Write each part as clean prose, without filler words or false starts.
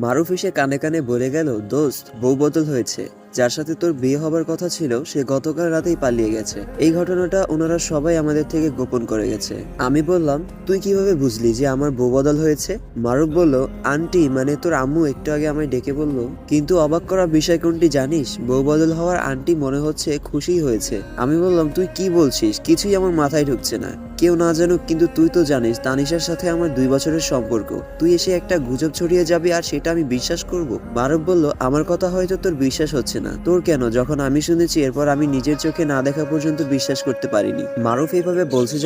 মারুফ এসে কানে কানে বলে গেল, দোস্ত, বউ বদল হয়েছে। যার সাথে তোর বিয়ে হবার কথা ছিল সে গতকাল রাতেই পালিয়ে গেছে। এই ঘটনাটা ওনারা সবাই আমাদের থেকে গোপন করে গেছে। আমি বললাম, তুই কিভাবে বুঝলি যে আমার বউ বদল হয়েছে? মারুফ বলল, আন্টি মানে তোর আম্মু একটু আগে আমায় ডেকে বলল। কিন্তু অবাক করা বিষয় কোনটি জানিস? বউ বদল হওয়ার আন্টি মনে হচ্ছে খুশি হয়েছে। আমি বললাম, তুই কি বলছিস? কিছুই আমার মাথায় ঢুকছে না। কেউ না জানুক, কিন্তু তুই তো জানিস তানিশার সাথে আমার 2 বছরের সম্পর্ক। তুই এসে একটা গুজব ছড়িয়ে যাবি আর সেটা আমি বিশ্বাস করব? মারুফ বলল, আমার কথা হয়তো তোর বিশ্বাস হচ্ছে না। তোর কেন? যখন আমি শুনেছি এরপর আমি নিজের চোখে না দেখা পর্যন্ত বিশ্বাস করতে পারিনি। মারুফ এইভাবে বলছে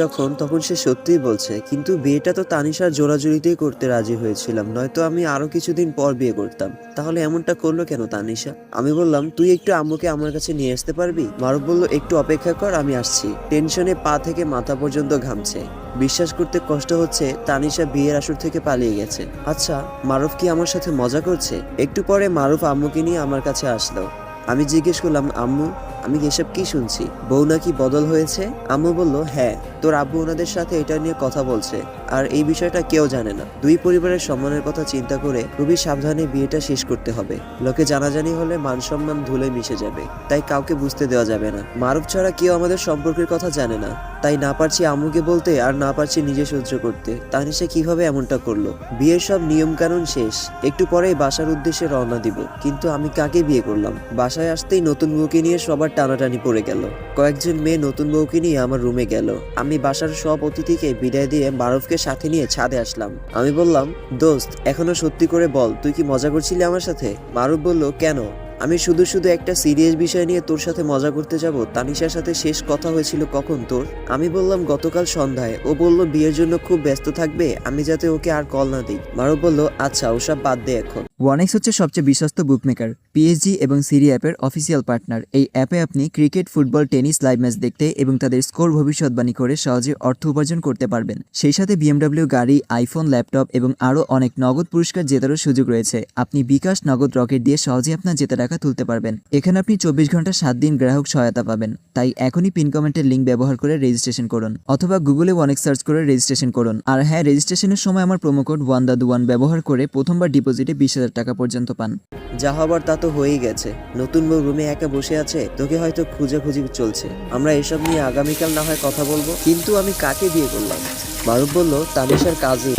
তখন সে সত্যিই বলছে। কিন্তু বিয়েটা তো তানিশার জোড়াজুড়িতেই করতে রাজি হয়েছিলাম, নয়তো আমি আরো কিছুদিন পর বিয়ে করতাম। তাহলে এমনটা করলো কেন তানিশা? আমি বললাম, তুই একটু আম্মুকে আমার কাছে নিয়ে আসতে পারবি? মারুফ বলল, একটু অপেক্ষা কর, আমি আসছি। টেনশনে পা থেকে মাথা পর্যন্ত ঘামছে। বিশ্বাস করতে কষ্ট হচ্ছে তানিশা বিয়ের আসর থেকে পালিয়ে গেছে। আচ্ছা, মারুফ কি আমার সাথে মজা করছে? একটু পরে মারুফ আম্মুকে নিয়ে আমার কাছে আসলো। আমি জিজ্ঞেস করলাম, আম্মু, আমি এসব কি শুনছি? বউ নাকি বদল হয়েছে? আম্মু বলল, হ্যাঁ, তোর আব্বু ওনাদের সাথে এটা নিয়ে কথা বলছে। আর এই বিষয়টা কেউ জানে না। দুই পরিবারের সম্মানের কথা চিন্তা করে খুবই সাবধানে বিয়েটা শেষ করতে হবে। লোকে জানাজানি হলে মান সম্মান ধুলে মিশে যাবে, তাই কাউকে বুঝতে দেওয়া যাবে না। মারুফ ছাড়া কেউ আমাদের সম্পর্কের কথা জানে না, তাই না পারছি আম্মুকে বলতে আর না পারছি নিজে সহ্য করতে। তানিশা কিভাবে এমনটা করলো? বিয়ের সব নিয়ম কানুন শেষ, একটু পরেই বাসার উদ্দেশ্যে রওনা দিব। কিন্তু আমি কাকে বিয়ে করলাম? বাসায় আসতেই নতুন বউকে নিয়ে সবার টানাটানি পড়ে গেল। কয়েকজন মেয়ে নতুন বউকে নিয়ে আমার রুমে গেল। আমি বাসার সব অতিথিকে বিদায় দিয়ে মারুফকে সাথে নিয়ে ছাদে আসলাম। আমি বললাম, দোস্ত, এখনো সত্যি করে বল, তুই কি মজা করছিলি আমার সাথে? মারুফ বলল, কেন? আমি শুধু শুধু একটা সিরিয়াস বিষয় নিয়ে তোর সাথে মজা করতে যাব? তানিশার সাথে শেষ কথা হয়েছিল কখন তোর? আমি বললাম, গতকাল সন্ধ্যায়। ও বলল বিয়ের জন্য খুব ব্যস্ত থাকবে, আমি যাতে ওকে আর কল না দিই। মারুফ বলল, আচ্ছা, ওসব বাদ দে এখন। ওয়ানেক্স হচ্ছে সবচেয়ে বিশ্বস্ত বুকমেকার, পিএসজি এবং সিরি অ্যাপের অফিসিয়াল পার্টনার। এই অ্যাপে আপনি cricket, football, tennis live match দেখতে এবং তাদের স্কোর ভবিষ্যৎবাণী করে সহজে অর্থ উপার্জন করতে পারবেন। সেই সাথে বিএমডব্লিউ গাড়ি, আইফোন, ল্যাপটপ এবং আরও অনেক নগদ পুরস্কার জেতারও সুযোগ রয়েছে। আপনি বিকাশ, নগদ, রকেট দিয়ে সহজে আপনার জেতা টাকা তুলতে পারবেন। এখানে আপনি 24 ঘন্টা 7 দিন গ্রাহক সহায়তা পাবেন। তাই এখনই পিন কমেন্টের লিঙ্ক ব্যবহার করে রেজিস্ট্রেশন করুন, অথবা গুগলে ওয়ানেক্স সার্চ করে রেজিস্ট্রেশন করুন। আর হ্যাঁ, রেজিস্ট্রেশনের সময় আমার প্রোমোকোড ওয়ানদাদুয়ান ব্যবহার করে প্রথমবার ডিপোজিটে 20,000 টাকা পর্যন্ত পান। যা হবার তা তো হয়েই গেছে। নতুন বউ রুমে একা বসে আছে, তোকে হয়তো খুঁজাখুঁজি চলছে। আমরা এসব নিয়ে আগামীকাল না হয় কথা বলবো। কিন্তু আমি কাকে বিয়ে করলাম? মারুফ বলল, তানিশার কাজিন।